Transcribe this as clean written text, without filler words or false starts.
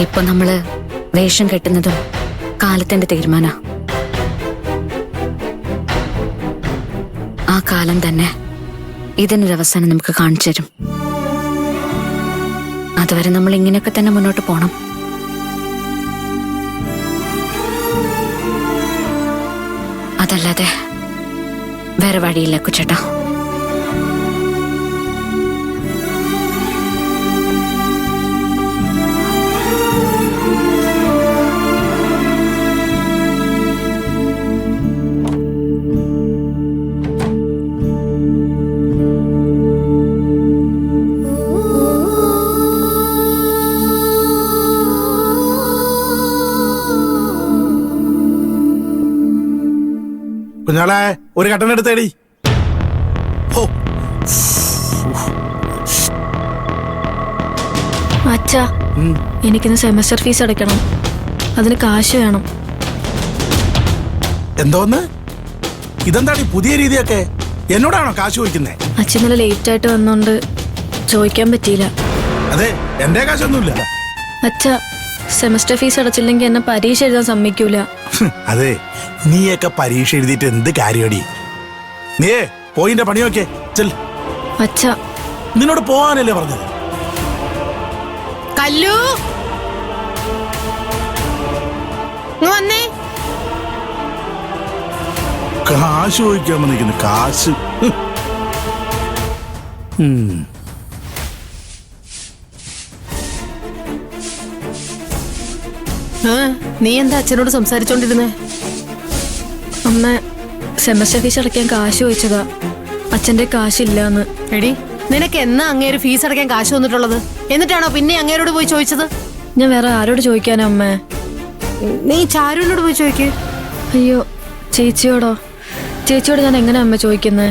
ഇപ്പൊ നമ്മള് വേഷം കെട്ടുന്നതും കാലത്തിന്റെ തീരുമാന. ആ കാലം തന്നെ ഇതിനൊരവസാനം നമുക്ക് കാണിച്ചു തരും. അതുവരെ നമ്മൾ ഇങ്ങനെയൊക്കെ തന്നെ മുന്നോട്ട് പോണം. അതല്ലാതെ വേറെ വഴിയില്ല കുച്ചേട്ടാ. കുഞ്ഞാളെ ഒരു കട്ടൻ എടുത്തേടി. അച്ഛാ, എനിക്കിന്ന് സെമസ്റ്റർ ഫീസ് അടയ്ക്കണം. അതിന് കാശ് വേണം. എന്തോന്ന്? ഇതെന്താടി പുതിയ രീതിയൊക്കെ? എന്നോടാണോ കാശ് ചോദിക്കുന്നേ? അച്ഛൻ ഇന്നലെ ലേറ്റ് ആയിട്ട് വന്നോണ്ട് ചോദിക്കാൻ പറ്റിയില്ല. അതെ, എന്റെ കാശൊന്നുമില്ല. അച്ഛാ, സെമസ്റ്റർ ഫീസ് അടച്ചില്ലെങ്കിൽ എന്നെ പരീക്ഷ എഴുതാൻ സമ്മതിക്കൂല. അതെ, നീയൊക്കെ പരീക്ഷ എഴുതിയിട്ട് എന്ത് കാര്യമടി? നീയേ പോയിന്റെ പണിയൊക്കെ ചെൽ. അച്ഛാ, നിന്നോട് പോവാനല്ലേ പറഞ്ഞത്? കല്ലു വന്നേ. കാശ് ചോദിക്കാൻ വന്നിരിക്കുന്നു. കാശ് നീ എന്താ അച്ഛനോട് സംസാരിച്ചോണ്ടിരുന്നേ? അമ്മ സെമസ്റ്റർ ഫീസ് അടയ്ക്കാൻ കാശ് ചോദിച്ചതാ. അച്ഛന്റെ കാശില്ലാന്ന്. എടി, നിനക്ക് എന്നാ അങ്ങേര് ഫീസ് അടയ്ക്കാൻ കാശ് വന്നിട്ടുള്ളത്? എന്നിട്ടാണോ പിന്നെ അങ്ങേരോട് പോയി ചോദിച്ചത്? ഞാൻ വേറെ ആരോട് ചോദിക്കാനാ അമ്മ? നീ ചാരുവിനോട് പോയി ചോദിക്കേ. അയ്യോ, ചേച്ചിയോടോ? ചേച്ചിയോട് ഞാൻ എങ്ങനെ അമ്മ ചോദിക്കുന്നേ?